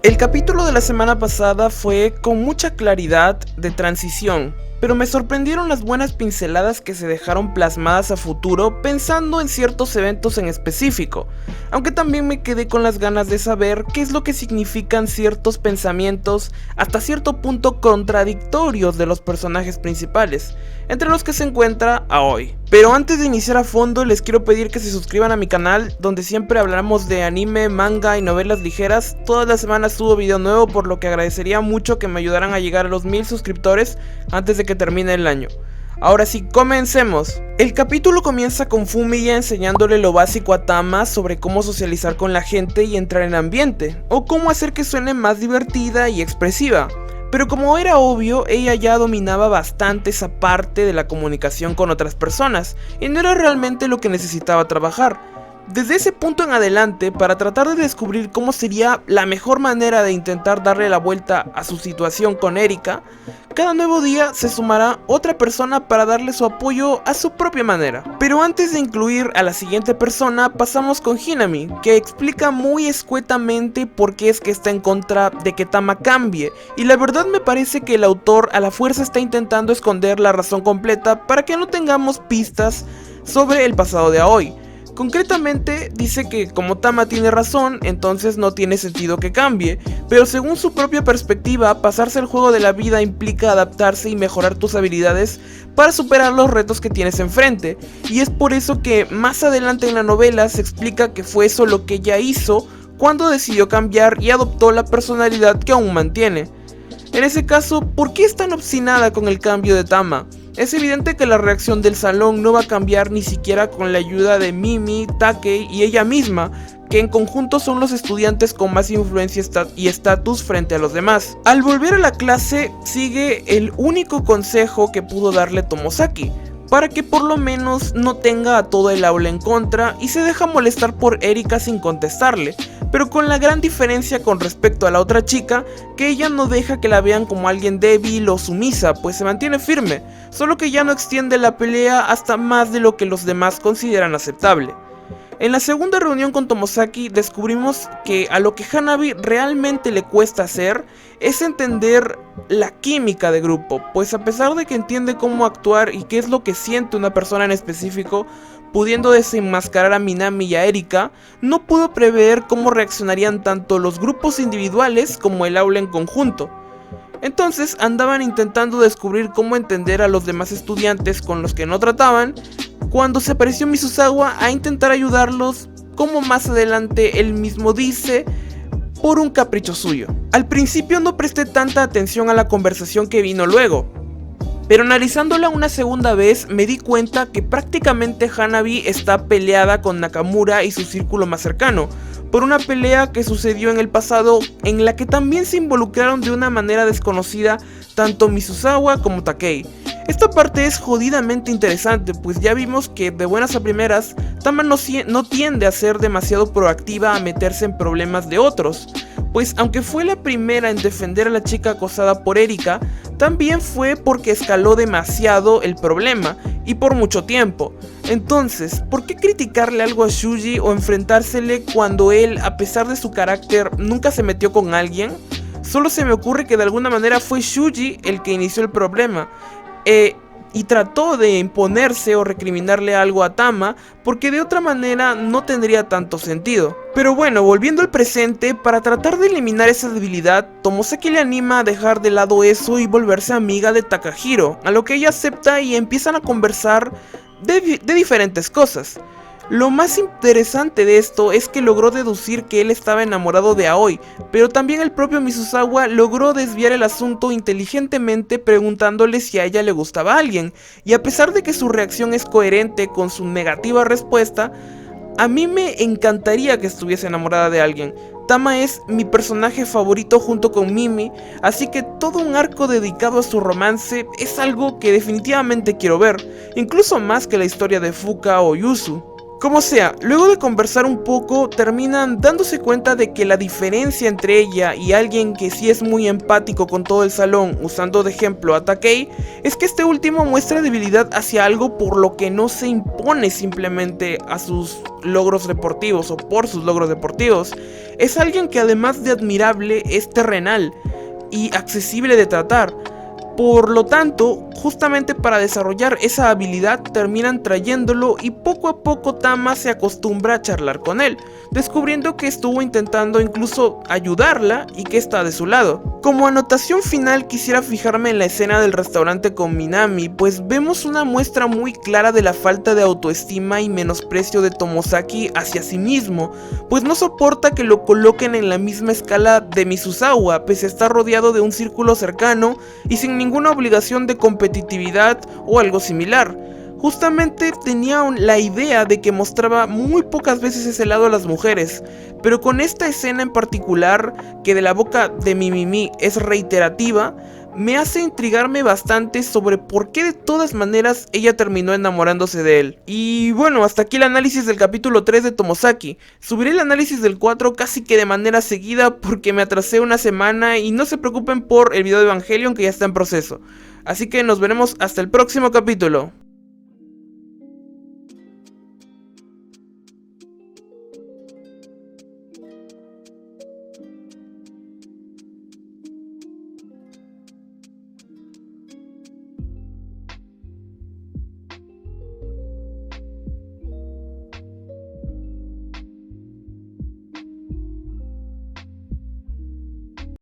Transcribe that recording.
El capítulo de la semana pasada fue con mucha claridad de transición, pero me sorprendieron las buenas pinceladas que se dejaron plasmadas a futuro pensando en ciertos eventos en específico, aunque también me quedé con las ganas de saber qué es lo que significan ciertos pensamientos hasta cierto punto contradictorios de los personajes principales, entre los que se encuentra Aoi. Pero antes de iniciar a fondo les quiero pedir que se suscriban a mi canal, donde siempre hablamos de anime, manga y novelas ligeras. Todas las semanas subo video nuevo, por lo que agradecería mucho que me ayudaran a llegar a los 1000 suscriptores antes de que termine el año. Ahora sí, comencemos. El capítulo comienza con Fumiya enseñándole lo básico a Tama sobre cómo socializar con la gente y entrar en ambiente, o cómo hacer que suene más divertida y expresiva. Pero como era obvio, ella ya dominaba bastante esa parte de la comunicación con otras personas, y no era realmente lo que necesitaba trabajar. Desde ese punto en adelante, para tratar de descubrir cómo sería la mejor manera de intentar darle la vuelta a su situación con Erika, cada nuevo día se sumará otra persona para darle su apoyo a su propia manera. Pero antes de incluir a la siguiente persona, pasamos con Hinami, que explica muy escuetamente por qué es que está en contra de que Tama cambie, y la verdad me parece que el autor a la fuerza está intentando esconder la razón completa para que no tengamos pistas sobre el pasado de Aoi. Concretamente dice que como Tama tiene razón, entonces no tiene sentido que cambie, pero según su propia perspectiva, pasarse el juego de la vida implica adaptarse y mejorar tus habilidades para superar los retos que tienes enfrente, y es por eso que más adelante en la novela se explica que fue eso lo que ella hizo cuando decidió cambiar y adoptó la personalidad que aún mantiene. En ese caso, ¿por qué es tan obstinada con el cambio de Tama? Es evidente que la reacción del salón no va a cambiar ni siquiera con la ayuda de Mimi, Takei y ella misma, que en conjunto son los estudiantes con más influencia y estatus frente a los demás. Al volver a la clase, sigue el único consejo que pudo darle Tomosaki, para que por lo menos no tenga a todo el aula en contra, y se deja molestar por Erika sin contestarle, pero con la gran diferencia con respecto a la otra chica, que ella no deja que la vean como alguien débil o sumisa, pues se mantiene firme, solo que ya no extiende la pelea hasta más de lo que los demás consideran aceptable. En la segunda reunión con Tomosaki descubrimos que a lo que Hanabi realmente le cuesta hacer es entender la química de grupo, pues a pesar de que entiende cómo actuar y qué es lo que siente una persona en específico, pudiendo desenmascarar a Minami y a Erika, no pudo prever cómo reaccionarían tanto los grupos individuales como el aula en conjunto. Entonces andaban intentando descubrir cómo entender a los demás estudiantes con los que no trataban, cuando se apareció Misuzawa a intentar ayudarlos, como más adelante él mismo dice, por un capricho suyo. Al principio no presté tanta atención a la conversación que vino luego, pero analizándola una segunda vez me di cuenta que prácticamente Hanabi está peleada con Nakamura y su círculo más cercano, por una pelea que sucedió en el pasado en la que también se involucraron de una manera desconocida tanto Misuzawa como Takei. Esta parte es jodidamente interesante, pues ya vimos que de buenas a primeras, Tama no tiende a ser demasiado proactiva a meterse en problemas de otros, pues aunque fue la primera en defender a la chica acosada por Erika, también fue porque escaló demasiado el problema, y por mucho tiempo. Entonces, ¿por qué criticarle algo a Shuji o enfrentársele cuando él, a pesar de su carácter, nunca se metió con alguien? Solo se me ocurre que de alguna manera fue Shuji el que inició el problema, y trató de imponerse o recriminarle algo a Tama, porque de otra manera no tendría tanto sentido. Pero bueno, volviendo al presente, para tratar de eliminar esa debilidad, Tomosaki le anima a dejar de lado eso y volverse amiga de Takahiro, a lo que ella acepta y empiezan a conversar de diferentes cosas. Lo más interesante de esto es que logró deducir que él estaba enamorado de Aoi, pero también el propio Misuzawa logró desviar el asunto inteligentemente preguntándole si a ella le gustaba alguien, y a pesar de que su reacción es coherente con su negativa respuesta, a mí me encantaría que estuviese enamorada de alguien. Tama es mi personaje favorito junto con Mimi, así que todo un arco dedicado a su romance es algo que definitivamente quiero ver, incluso más que la historia de Fuka o Yuzu. Como sea, luego de conversar un poco, terminan dándose cuenta de que la diferencia entre ella y alguien que sí es muy empático con todo el salón, usando de ejemplo a Takei, es que este último muestra debilidad hacia algo por lo que no se impone simplemente a sus logros deportivos o por sus logros deportivos. Es alguien que además de admirable es terrenal y accesible de tratar. Por lo tanto, justamente para desarrollar esa habilidad terminan trayéndolo y poco a poco Tama se acostumbra a charlar con él, descubriendo que estuvo intentando incluso ayudarla y que está de su lado. Como anotación final quisiera fijarme en la escena del restaurante con Minami, pues vemos una muestra muy clara de la falta de autoestima y menosprecio de Tomosaki hacia sí mismo, pues no soporta que lo coloquen en la misma escala de Misuzawa, pese a estar rodeado de un círculo cercano y sin ninguna obligación de competitividad o algo similar. Justamente tenía la idea de que mostraba muy pocas veces ese lado a las mujeres, pero con esta escena en particular, que de la boca de Mimimi es reiterativa, me hace intrigarme bastante sobre por qué de todas maneras ella terminó enamorándose de él. Y bueno, hasta aquí el análisis del capítulo 3 de Tomosaki. Subiré el análisis del 4 casi que de manera seguida porque me atrasé una semana y no se preocupen por el video de Evangelion que ya está en proceso. Así que nos veremos hasta el próximo capítulo.